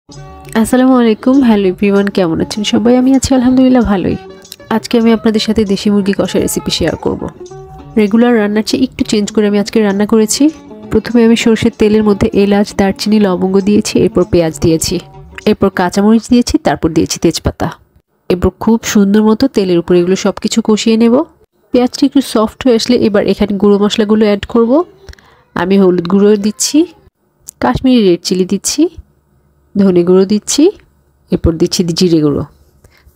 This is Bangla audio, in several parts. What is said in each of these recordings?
আসসালামু আলাইকুম। হ্যালো এভরিওয়ান, কেমন আছেন সবাই? আমি আছি আলহামদুলিল্লাহ ভালোই। আজকে আমি আপনাদের সাথে দেশি মুরগি কষা রেসিপি শেয়ার করব। রেগুলার রান্নার চেয়ে একটু চেঞ্জ করে আমি আজকে রান্না করেছি। প্রথমে আমি সরষের তেলের মধ্যে এলাচ, দারচিনি, লবঙ্গ দিয়েছি, এরপর পেঁয়াজ দিয়েছি, এরপর কাঁচামরিচ দিয়েছি, তারপর দিয়েছি তেজপাতা। এরপর খুব সুন্দর মতো তেলের উপর এগুলো সব কিছু কষিয়ে নেব। পেঁয়াজটা একটু সফট হয়ে আসলে এবার এখানে গুঁড়ো মশলাগুলো অ্যাড করব। আমি হলুদ গুঁড়ো দিচ্ছি, কাশ্মীরি রেড চিলি দিচ্ছি, ধনে গুঁড়ো দিচ্ছি, এরপর দিচ্ছি জিরে গুঁড়ো,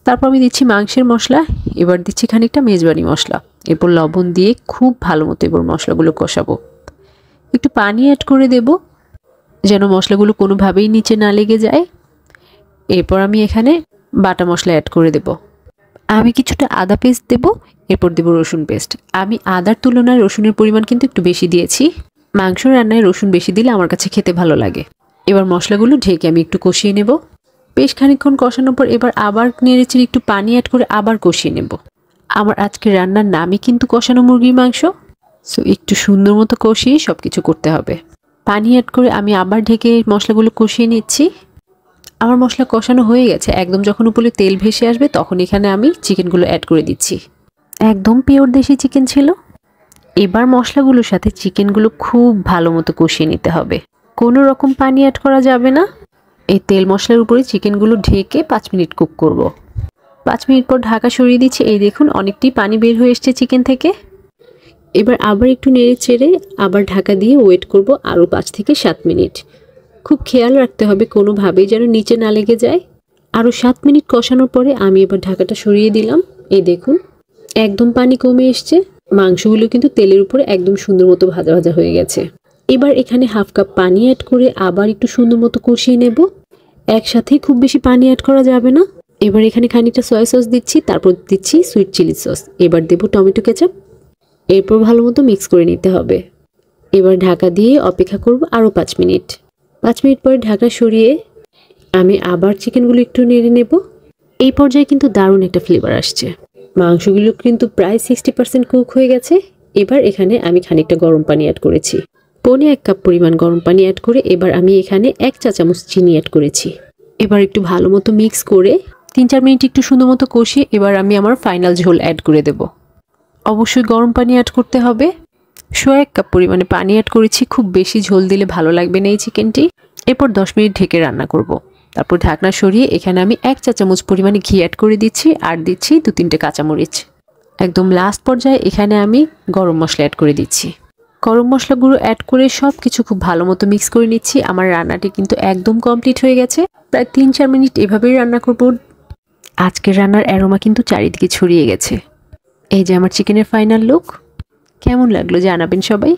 তারপর আমি দিচ্ছি মাংসের মশলা, এবার দিচ্ছি খানিকটা মেজবানি মশলা, এরপর লবণ দিয়ে খুব ভালো মতো এবার মশলাগুলো কষাবো। একটু পানি অ্যাড করে দেব যেন মশলাগুলো কোনোভাবেই নিচে না লেগে যায়। এরপর আমি এখানে বাটা মশলা অ্যাড করে দেব। আমি কিছুটা আদা পেস্ট দেব, এরপর দেব রসুন পেস্ট। আমি আদার তুলনায় রসুনের পরিমাণ কিন্তু একটু বেশি দিয়েছি। মাংস রান্নায় রসুন বেশি দিলে আমার কাছে খেতে ভালো লাগে। এবার মশলাগুলো ঢেকে আমি একটু কষিয়ে নেব। বেশ খানিকক্ষণ কষানোর পর এবার আবার নেড়েচেড়ে একটু পানি অ্যাড করে আবার কষিয়ে নেব। আমার আজকের রান্নার নামই কিন্তু কষানো মুরগির মাংস। সো একটু সুন্দর মতো কষিয়ে সব কিছু করতে হবে। পানি অ্যাড করে আমি আবার ঢেকে মশলাগুলো কষিয়ে নিচ্ছি। আমার মশলা কষানো হয়ে গেছে। একদম যখন উপরে তেল ভেসে আসবে তখন এখানে আমি চিকেনগুলো অ্যাড করে দিচ্ছি। একদম পিওর দেশি চিকেন ছিল। এবার মশলাগুলোর সাথে চিকেনগুলো খুব ভালো মতো কষিয়ে নিতে হবে। কোনো রকম পানি অ্যাড করা যাবে না। এই তেল মশলার উপরে চিকেনগুলো ঢেকে 5 মিনিট কুক করব। 5 মিনিট পর ঢাকা সরিয়ে দিচ্ছি। এই দেখুন অনেকটাই পানি বের হয়ে এসছে চিকেন থেকে। এবার আবার একটু নেড়ে চেড়ে আবার ঢাকা দিয়ে ওয়েট করব আরও 5 থেকে 7 মিনিট। খুব খেয়াল রাখতে হবে কোনোভাবেই যেন নিচে না লেগে যায়। আরও 7 মিনিট কষানোর পরে আমি এবার ঢাকাটা সরিয়ে দিলাম। এই দেখুন একদম পানি কমে এসছে। মাংসগুলো কিন্তু তেলের উপরে একদম সুন্দর মতো ভাজা ভাজা হয়ে গেছে। এবার এখানে হাফ কাপ পানি অ্যাড করে আবার একটু সুন্দর মতো কষিয়ে নেব। একসাথে খুব বেশি পানি অ্যাড করা যাবে না। এবার এখানে খানিকটা সয়া সস দিচ্ছি, তারপর দিচ্ছি সুইট চিলি সস, এবার দেব টমেটো কেচাপ। এরপর ভালো মতো মিক্স করে নিতে হবে। এবার ঢাকা দিয়ে অপেক্ষা করব আরও 5 মিনিট। 5 মিনিট পরে ঢাকা সরিয়ে আমি আবার চিকেনগুলো একটু নেড়ে নেব। এই পর্যায়ে কিন্তু দারুণ একটা ফ্লেভার আসছে। মাংসগুলো কিন্তু প্রায় 60% কুক হয়ে গেছে। এবার এখানে আমি খানিকটা গরম পানি অ্যাড করেছি। 1.5 কাপ পরিমাণ গরম পানি অ্যাড করে এবার আমি এখানে 1 চা চামচ চিনি অ্যাড করেছি। এবার একটু ভালো মতো মিক্স করে 3-4 মিনিট একটু সুন্দর মতো কষিয়ে এবার আমি আমার ফাইনাল ঝোল অ্যাড করে দেব। অবশ্যই গরম পানি অ্যাড করতে হবে। 1 কাপ পরিমাণে পানি অ্যাড করেছি। খুব বেশি ঝোল দিলে ভালো লাগবে না এই চিকেনটি। এরপর 10 মিনিট ঢেকে রান্না করব। তারপর ঢাকনা সরিয়ে এখানে আমি 1 চা চামচ পরিমাণে ঘি অ্যাড করে দিচ্ছি আর দিচ্ছি 2-3টে কাঁচামরিচ। একদম লাস্ট পর্যায়ে এখানে আমি গরম মশলা অ্যাড করে দিচ্ছি। গরম মশলাগুলো অ্যাড করে সব কিছু খুব ভালো মতো মিক্স করে নিচ্ছি। আমার রান্নাটি কিন্তু একদম কমপ্লিট হয়ে গেছে। প্রায় 3-4 মিনিট এভাবেই রান্না করব। আজকের রান্নার অ্যারোমা কিন্তু চারিদিকে ছড়িয়ে গেছে। এই যে আমার চিকেনের ফাইনাল লুক। কেমন লাগলো জানাবেন সবাই।